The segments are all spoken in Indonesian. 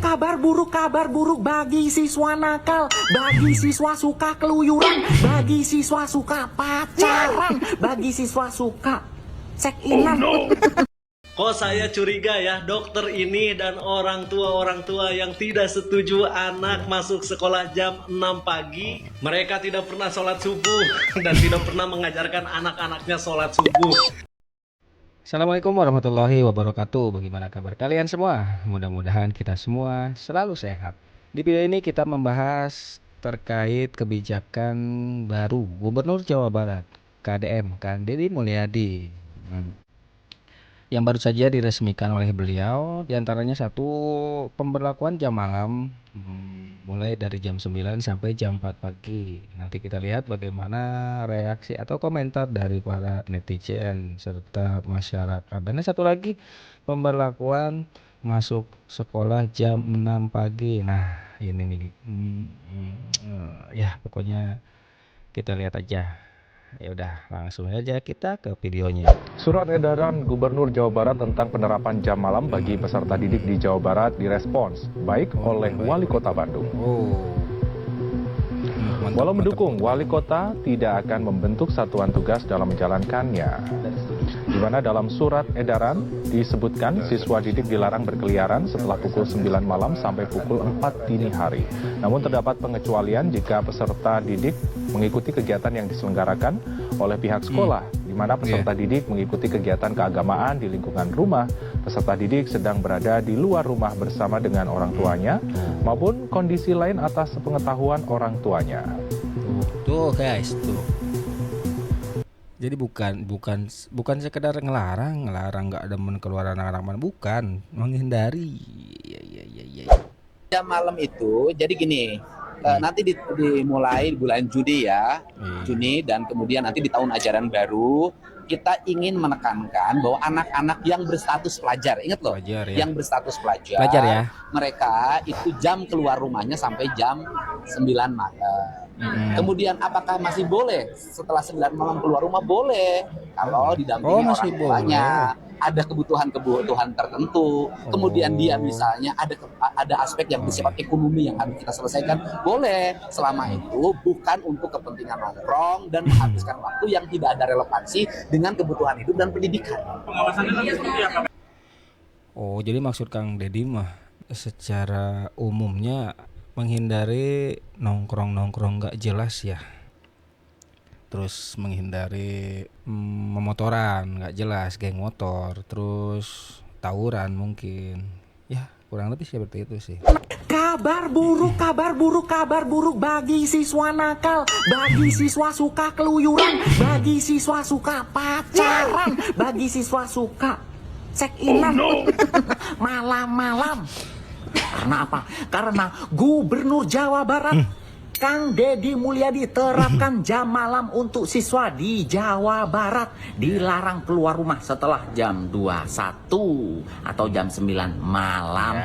kabar buruk bagi siswa nakal, bagi siswa suka keluyuran, bagi siswa suka pacaran, bagi siswa suka check-inan. Kok saya curiga ya, dokter ini dan orang tua yang tidak setuju anak masuk sekolah jam 6 pagi. Mereka tidak pernah sholat subuh dan tidak pernah mengajarkan anak-anaknya sholat subuh. Assalamualaikum warahmatullahi wabarakatuh. Bagaimana kabar kalian semua? Mudah-mudahan kita semua selalu sehat. Di video ini kita membahas terkait kebijakan baru Gubernur Jawa Barat KDM Kang Deddy Mulyadi yang baru saja diresmikan oleh beliau. Di antaranya satu, pemberlakuan jam malam mulai dari jam 9 sampai jam 4 pagi. Nanti kita lihat bagaimana reaksi atau komentar dari para netizen serta masyarakat. Dan satu lagi, pemberlakuan masuk sekolah jam 6 pagi. Nah, ini nih ya pokoknya kita lihat aja. Ya udah, langsung aja kita ke videonya. Surat edaran Gubernur Jawa Barat tentang penerapan jam malam bagi peserta didik di Jawa Barat direspons baik oleh Wali Kota Bandung. Walau mendukung, Wali Kota tidak akan membentuk satuan tugas dalam menjalankannya. Di mana dalam surat edaran disebutkan siswa didik dilarang berkeliaran setelah pukul 9 malam sampai pukul 4 dini hari. Namun terdapat pengecualian jika peserta didik mengikuti kegiatan yang diselenggarakan oleh pihak sekolah, di mana peserta didik mengikuti kegiatan keagamaan di lingkungan rumah, peserta didik sedang berada di luar rumah bersama dengan orang tuanya, maupun kondisi lain atas sepengetahuan orang tuanya. Tuh guys, tuh. Jadi bukan sekedar ngelarang nggak ada keluar anak-anak, bukan, menghindari. Ya. Jam malam itu jadi gini, nanti dimulai bulan Juni ya, Juni, dan kemudian nanti di tahun ajaran baru kita ingin menekankan bahwa anak-anak yang berstatus pelajar, ingat loh, Pelajar, ya. yang berstatus pelajar ya. mereka itu jam keluar rumahnya sampai jam 9 malam. Kemudian apakah masih boleh setelah 9 malam keluar rumah? Boleh, kalau didampingi orang tuanya. Ada kebutuhan tertentu, kemudian dia misalnya ada aspek yang bersifat ekonomi yang harus kita selesaikan, boleh, selama itu bukan untuk kepentingan nongkrong dan menghabiskan waktu yang tidak ada relevansi dengan kebutuhan hidup dan pendidikan. Oh, jadi maksud Kang Deddy mah secara umumnya menghindari nongkrong nggak jelas ya. Terus menghindari memotoran nggak jelas, geng motor, terus tawuran mungkin. Ya, kurang lebih seperti itu sih. Kabar buruk bagi siswa nakal, bagi siswa suka keluyuran, bagi siswa suka pacaran, bagi siswa suka check-inan malam-malam. Karena apa? Karena Gubernur Jawa Barat Kang Deddy Mulyadi terapkan jam malam untuk siswa di Jawa Barat. Dilarang keluar rumah setelah jam 21 atau jam 9 malam.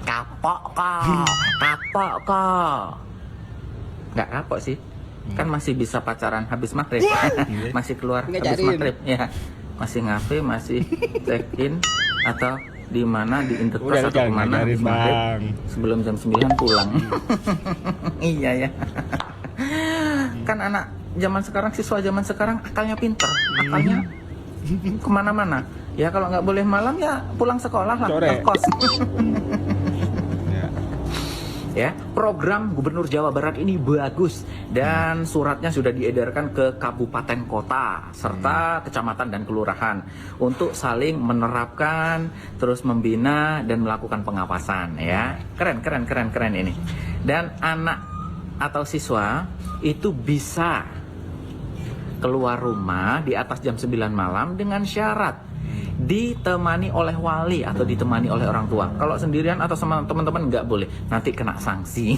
Kapok kok. Nggak kapok sih. Kan masih bisa pacaran habis maghrib. Masih keluar habis maghrib. Ya. Masih ngafe, masih check-in atau di mana di Interpres atau kemana sebelum jam 9 pulang. Iya ya. Kan anak zaman sekarang, siswa zaman sekarang akalnya pinter, akalnya kemana-mana. Ya kalau nggak boleh malam ya pulang sekolah lah, ke kos. Ya, program Gubernur Jawa Barat ini bagus dan suratnya sudah diedarkan ke kabupaten kota serta kecamatan dan kelurahan untuk saling menerapkan, terus membina dan melakukan pengawasan ya. Keren ini. Dan anak atau siswa itu bisa keluar rumah di atas jam 9 malam dengan syarat ditemani oleh wali atau ditemani oleh orang tua. Kalau sendirian atau sama teman-teman nggak boleh, nanti kena sanksi.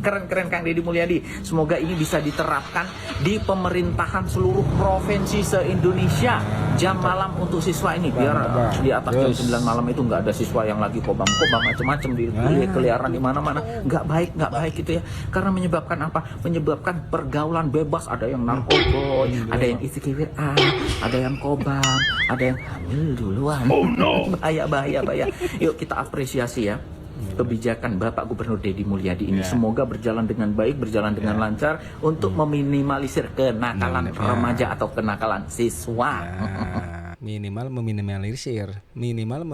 Keren Kang Deddy Mulyadi. Semoga ini bisa diterapkan di pemerintahan seluruh provinsi se-Indonesia. Jam malam untuk siswa ini biar di atas jam 9 malam itu nggak ada siswa yang lagi kobam macam-macam di keliaran di mana-mana. Nggak baik gitu ya. Karena menyebabkan apa? Menyebabkan pergaulan bebas. Ada yang narkoboy, ada yang isi kiwir, ada yang kobam, ada yang duluan. Oh no. bahaya. Yuk kita apresiasi ya kebijakan Bapak Gubernur Deddy Mulyadi ini. Semoga berjalan dengan baik, berjalan dengan lancar untuk meminimalisir kenakalan remaja atau kenakalan siswa. Minimal meminimalisir, minimal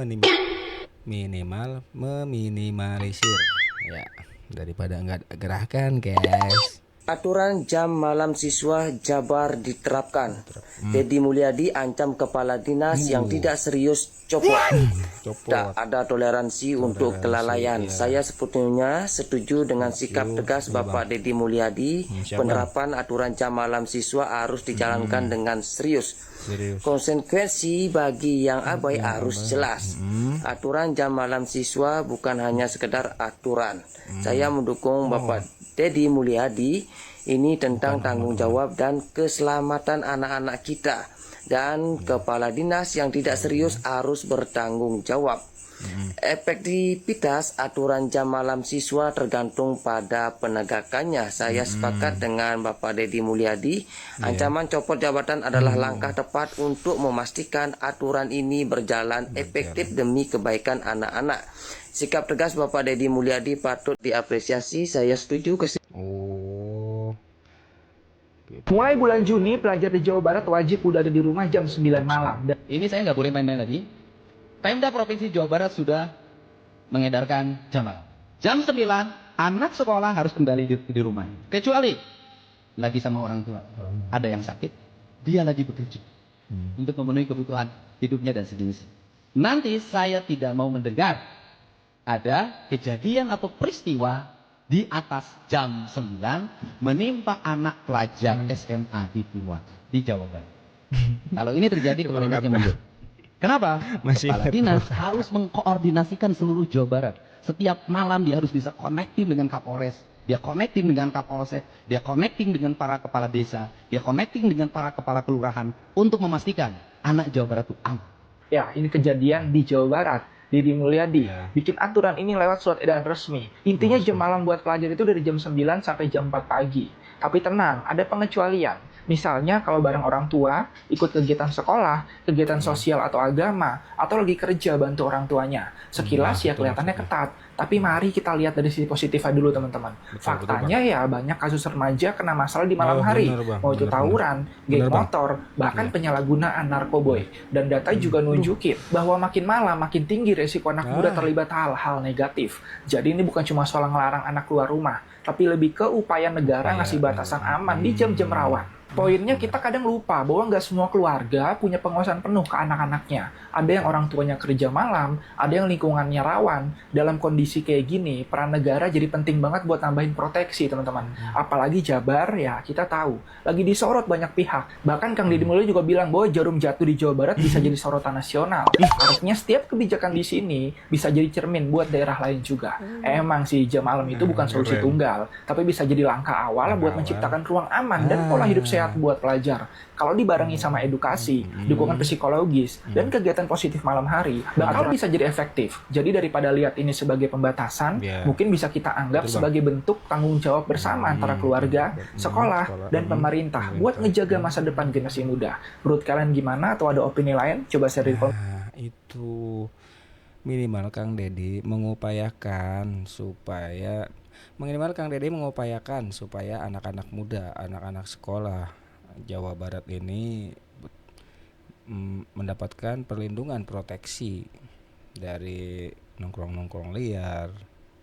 meminimalisir. Ya, daripada nggak gerakan, guys. Aturan jam malam siswa Jabar diterapkan. Deddy Mulyadi ancam kepala dinas yang tidak serius copot. Tak ada toleransi untuk kelalaian. Saya sepenuhnya setuju dengan sikap tegas Bapak Deddy Mulyadi. Penerapan aturan jam malam siswa harus dijalankan dengan serius. Konsekuensi bagi yang abai harus jelas. Aturan jam malam siswa bukan hanya sekedar aturan. Saya mendukung Bapak Deddy Mulyadi ini tentang tanggung jawab dan keselamatan anak-anak kita, dan kepala dinas yang tidak serius harus bertanggung jawab. Efektivitas aturan jam malam siswa tergantung pada penegakannya. Saya sepakat dengan Bapak Deddy Mulyadi. Ancaman copot jabatan adalah langkah tepat untuk memastikan aturan ini berjalan efektif demi kebaikan anak-anak. Sikap tegas Bapak Deddy Mulyadi patut diapresiasi. Saya setuju Mulai bulan Juni, pelajar di Jawa Barat wajib udah ada di rumah jam 9 malam. Ini saya nggak boleh main-main lagi. Pemda Provinsi Jawa Barat sudah mengedarkan jam malam. Jam 9, anak sekolah harus kembali di rumah. Kecuali lagi sama orang tua. Ada yang sakit, dia lagi bekerja. Untuk memenuhi kebutuhan hidupnya dan sejenisnya. Nanti saya tidak mau mendengar ada kejadian atau peristiwa di atas jam 9 menimpa anak pelajar SMA di Jawa Barat. Kalau ini terjadi, kepala dinasnya mundur. Kenapa? Kepala dinas harus mengkoordinasikan seluruh Jawa Barat. Setiap malam dia harus bisa connecting dengan Kapolres, dia connecting dengan Kapolsek, dia connecting dengan para kepala desa, dia connecting dengan para kepala kelurahan untuk memastikan anak Jawa Barat itu aman. Ya, ini kejadian di Jawa Barat. Deddy Mulyadi bikin aturan ini lewat surat edaran resmi. Intinya jam malam buat pelajar itu dari jam 9 sampai jam 4 pagi. Tapi tenang, ada pengecualian. Misalnya kalau bareng orang tua, ikut kegiatan sekolah, kegiatan sosial atau agama, atau lagi kerja bantu orang tuanya. Sekilas ya kelihatannya ketat, tapi mari kita lihat dari sisi positifnya dulu teman-teman. Faktanya ya banyak kasus remaja kena masalah di malam hari, mau itu tawuran, geng motor, bahkan penyalahgunaan narkoboy. Dan data juga nunjukin bahwa makin malam makin tinggi resiko anak muda terlibat hal-hal negatif. Jadi ini bukan cuma soal ngelarang anak keluar rumah, tapi lebih ke upaya negara ngasih batasan aman di jam-jam rawan. Poinnya kita kadang lupa bahwa nggak semua keluarga punya penguasaan penuh ke anak-anaknya. Ada yang orang tuanya kerja malam, ada yang lingkungannya rawan. Dalam kondisi kayak gini, peran negara jadi penting banget buat nambahin proteksi, teman-teman. Apalagi Jabar, ya kita tahu, lagi disorot banyak pihak. Bahkan Kang Deddy Mulyadi juga bilang bahwa jarum jatuh di Jawa Barat bisa jadi sorotan nasional. Artinya setiap kebijakan di sini bisa jadi cermin buat daerah lain juga. Emang sih jam malam itu bukan solusi tunggal, tapi bisa jadi langkah awal buat menciptakan ruang aman dan pola hidup sehat buat pelajar. Kalau dibarengi sama edukasi, dukungan psikologis, dan kegiatan positif malam hari, bakal bisa jadi efektif. Jadi daripada lihat ini sebagai pembatasan, mungkin bisa kita anggap sebagai bentuk tanggung jawab bersama antara keluarga, sekolah, dan pemerintah buat ngejaga masa depan generasi muda. Menurut kalian gimana? Atau ada opini lain? Coba share di kolom. Itu minimal Kang Deddy mengupayakan supaya anak-anak muda, anak-anak sekolah Jawa Barat ini mendapatkan perlindungan proteksi dari nongkrong-nongkrong liar.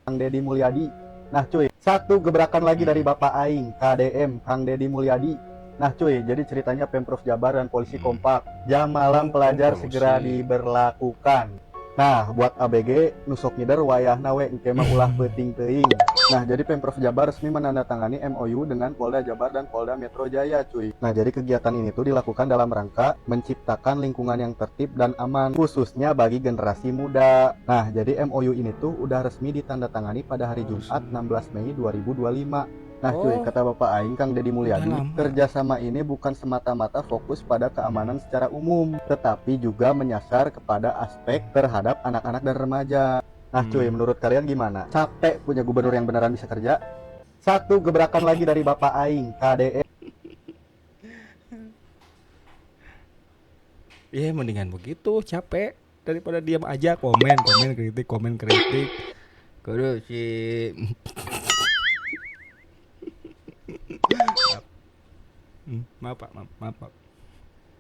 Kang Deddy Mulyadi. Nah cuy, satu gebrakan lagi dari Bapak Aing, KDM, Kang Deddy Mulyadi. Nah cuy, jadi ceritanya Pemprov Jabar dan polisi kompak. Jam malam pelajar segera diberlakukan. Nah, buat ABG, nusok ngider wayahna we engke mah ulah beuting teuing. Nah, jadi Pemprov Jabar resmi menandatangani MOU dengan Polda Jabar dan Polda Metro Jaya, cuy. Nah, jadi kegiatan ini tuh dilakukan dalam rangka menciptakan lingkungan yang tertib dan aman, khususnya bagi generasi muda. Nah, jadi MOU ini tuh udah resmi ditandatangani pada hari Jumat 16 Mei 2025. Nah cuy, kata Bapak Aing, Kang Deddy Mulyadi, kerjasama ini bukan semata-mata fokus pada keamanan secara umum, tetapi juga menyasar kepada aspek terhadap anak-anak dan remaja. Nah cuy, menurut kalian gimana? Capek punya gubernur yang beneran bisa kerja? Satu gebrakan lagi dari Bapak Aing, KDM. Ya mendingan begitu, capek daripada diam aja komen kritik. Kudu si maaf Pak.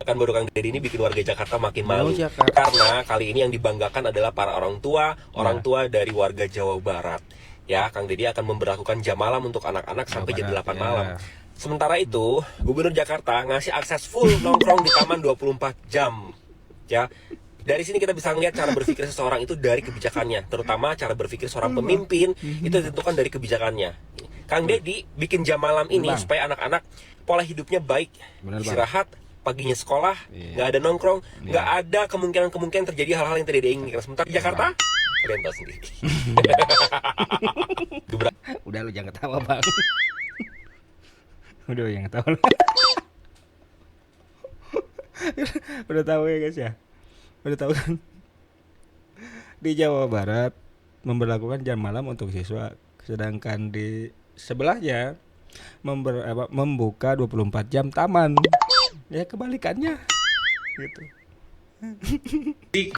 Kan baru Kang Deddy ini bikin warga Jakarta makin malu Jakarta. karena kali ini yang dibanggakan adalah para orang tua dari warga Jawa Barat. Ya, Kang Deddy akan memberlakukan jam malam untuk anak-anak sampai jam 8 malam. Sementara itu, Gubernur Jakarta ngasih akses full nongkrong di taman 24 jam. Ya. Dari sini kita bisa melihat cara berpikir seseorang itu dari kebijakannya, terutama cara berpikir seorang pemimpin itu ditentukan dari kebijakannya. Kang Deddy bikin jam malam ini supaya anak-anak pola hidupnya baik, istirahat, paginya sekolah, nggak ada nongkrong, nggak ada kemungkinan terjadi hal-hal yang tidak diinginkan. Sementara di Jakarta, kalian tahu sendiri. Udah lu jangan ketawa Bang. Udah jangan ketawa. Udah tahu ya guys ya. Udah tahu kan? Di Jawa Barat memberlakukan jam malam untuk siswa, sedangkan di sebelahnya membuka 24 jam taman. Ya kebalikannya gitu.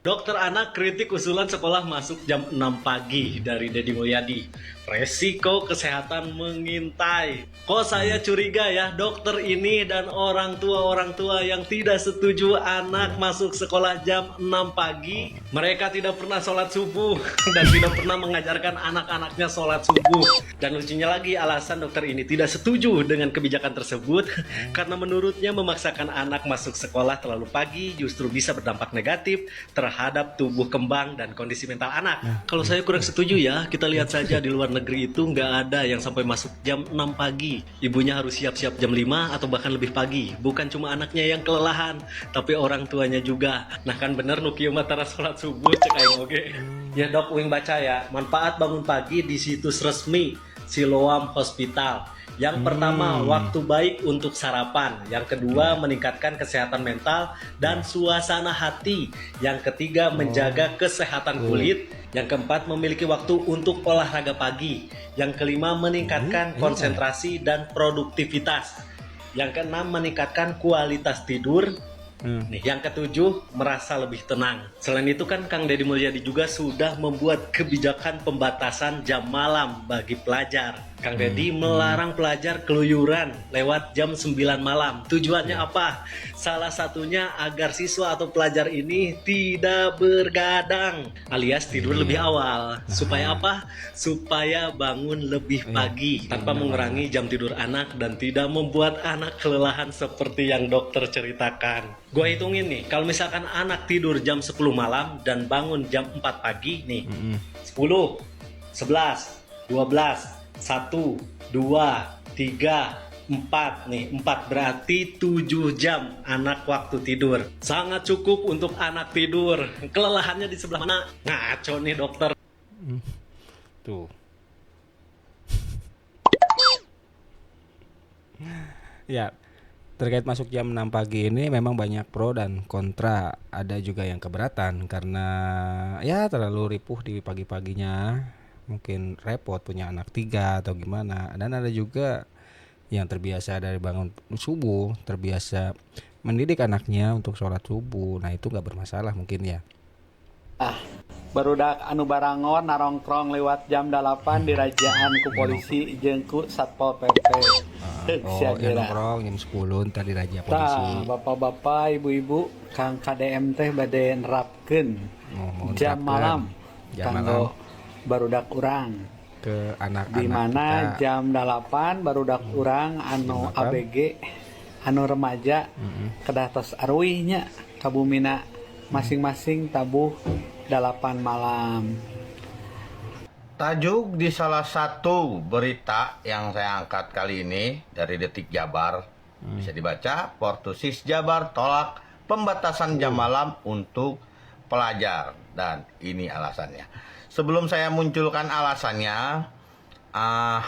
Dokter anak kritik usulan sekolah masuk jam 6 pagi dari Deddy Mulyadi. Resiko kesehatan mengintai. Kok saya curiga ya, dokter ini dan orang tua yang tidak setuju anak masuk sekolah jam 6 pagi. Mereka tidak pernah sholat subuh dan tidak pernah mengajarkan anak-anaknya sholat subuh. Dan lucunya lagi, alasan dokter ini tidak setuju dengan kebijakan tersebut karena menurutnya memaksakan anak masuk sekolah terlalu pagi justru bisa berdampak negatif terhadap tubuh kembang dan kondisi mental anak. Kalau saya kurang setuju ya, kita lihat saja di luar negeri itu nggak ada yang sampai masuk jam 6 pagi. Ibunya harus siap-siap jam 5 atau bahkan lebih pagi. Bukan cuma anaknya yang kelelahan, tapi orang tuanya juga. Nah kan bener Nuki Matara sholat subuh cek aing oge. Ya dok, uing baca ya, manfaat bangun pagi di situs resmi Siloam Hospital. Yang pertama, waktu baik untuk sarapan. Yang kedua, meningkatkan kesehatan mental dan suasana hati. Yang ketiga, menjaga kesehatan kulit. Yang keempat, memiliki waktu untuk olahraga pagi. Yang kelima, meningkatkan konsentrasi dan produktivitas. Yang keenam, meningkatkan kualitas tidur. Nih, yang ketujuh, merasa lebih tenang. Selain itu kan Kang Deddy Mulyadi juga sudah membuat kebijakan pembatasan jam malam bagi pelajar. Kang Deddy melarang pelajar keluyuran lewat jam 9 malam. Tujuannya apa? Salah satunya agar siswa atau pelajar ini tidak bergadang alias tidur lebih awal. Supaya apa? Supaya bangun lebih pagi tanpa mengurangi jam tidur anak dan tidak membuat anak kelelahan seperti yang dokter ceritakan. Gue hitungin nih, kalau misalkan anak tidur jam 10 malam dan bangun jam 4 pagi nih, 10, 11, 12, 1, 2, 3, 4 nih, 4 berarti 7 jam anak waktu tidur. Sangat cukup untuk anak tidur. Kelelahannya di sebelah mana? Ngaco nih dokter. Tuh. Ya, terkait masuk jam 6 pagi ini memang banyak pro dan kontra. Ada juga yang keberatan karena ya terlalu ripuh di pagi-paginya. Mungkin repot punya anak 3 atau gimana. Dan ada juga yang terbiasa dari bangun subuh, terbiasa mendidik anaknya untuk sholat subuh. Nah itu gak bermasalah mungkin ya. Barudak anu barangon narongkrong lewat jam 8 dirajaan ku polisi jeung ku Satpol PP. Oh, yang nongkrong jam 10 tadi raja polisi. Bapak-bapak, ibu-ibu, Kang KDM teh bade nerapkeun jam malam kanggo barudak urang ke anak-anak di mana kita. Jam 8 barudak urang anu ABG anu remaja kedah tos arwihnya kabumina masing-masing tabuh 8 malam. Tajuk di salah satu berita yang saya angkat kali ini dari Detik Jabar bisa dibaca, Portusis Jabar tolak pembatasan jam malam untuk pelajar, dan ini alasannya. Sebelum saya munculkan alasannya,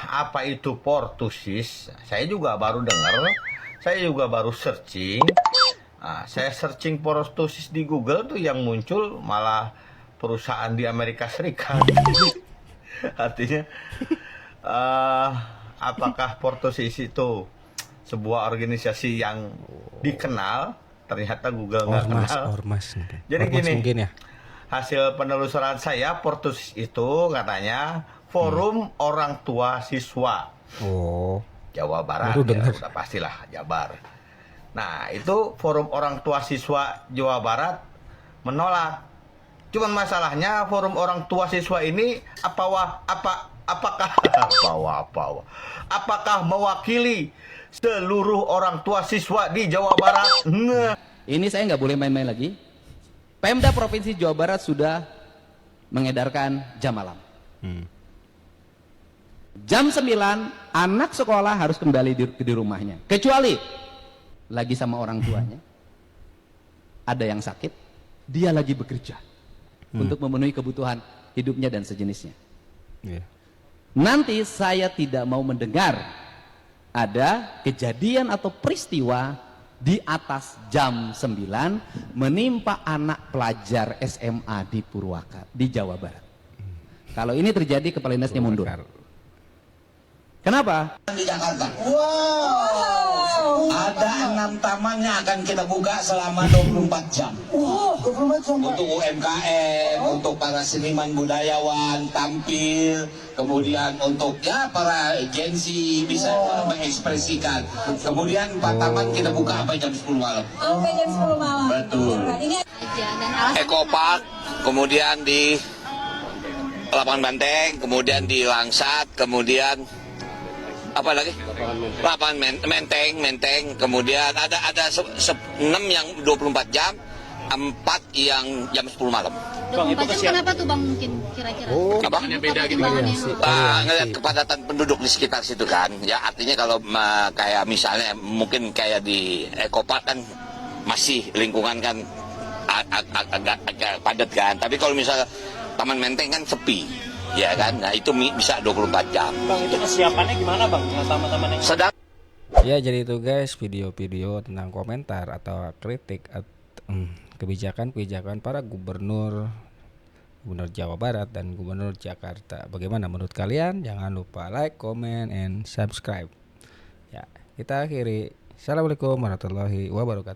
apa itu Portusis, saya juga baru dengar, saya juga baru searching. Saya searching Portusis di Google tuh yang muncul malah perusahaan di Amerika Serikat. Artinya, apakah Portusis itu sebuah organisasi yang dikenal ternyata Google nggak kenal. Ormas. Jadi Ormas gini, mungkin ya. hasil penelusuran saya, Portusis itu katanya Forum Orang Tua Siswa Oh. Jawa Barat, Baru ya, dengar. udah pastilah Jabar. Nah, itu Forum Orang Tua Siswa Jawa Barat menolak. Cuman masalahnya Forum Orang Tua Siswa ini apakah mewakili seluruh orang tua siswa di Jawa Barat? Nah. Ini saya nggak boleh main-main lagi. Pemda Provinsi Jawa Barat sudah mengedarkan jam malam. Jam 9 anak sekolah harus kembali di rumahnya. Kecuali lagi sama orang tuanya. Ada yang sakit, dia lagi bekerja untuk memenuhi kebutuhan hidupnya dan sejenisnya. Nanti saya tidak mau mendengar ada kejadian atau peristiwa di atas jam 9 menimpa anak pelajar SMA di Purwakarta, di Jawa Barat. Kalau ini terjadi, kepala dinasnya mundur. Kenapa? Di Jakarta. Wow. Ada 6 taman yang akan kita buka selama 24 jam. Wow, 24 jam. Untuk UMKM, untuk para seniman budayawan tampil, kemudian untuk ya para agensi bisa mengekspresikan. Kemudian 4 taman kita buka sampai jam 10 malam. Sampai jam 10 malam. Betul. Eko Park, kemudian di Lapangan Banteng, kemudian di Langsat, kemudian apa lagi? Lapangan Menteng, kemudian ada 6 yang 24 jam, 4 yang jam 10 malam. 24 jam kenapa tuh Bang mungkin kira-kira? Apa? Beda gitu. Ngelihat kepadatan penduduk di sekitar situ kan. Ya artinya kalau kayak misalnya mungkin kayak di Eko Park kan masih lingkungan kan agak padat kan. Tapi kalau misalnya Taman Menteng kan sepi. Ya kan, nah itu bisa 24 jam. Bang, itu kesiapannya gimana Bang? Taman-taman yang sedang. Ya, jadi itu guys video-video tentang komentar atau kritik kebijakan para gubernur Jawa Barat dan Gubernur Jakarta. Bagaimana menurut kalian? Jangan lupa like, comment, and subscribe. Ya, kita akhiri. Assalamualaikum warahmatullahi wabarakatuh.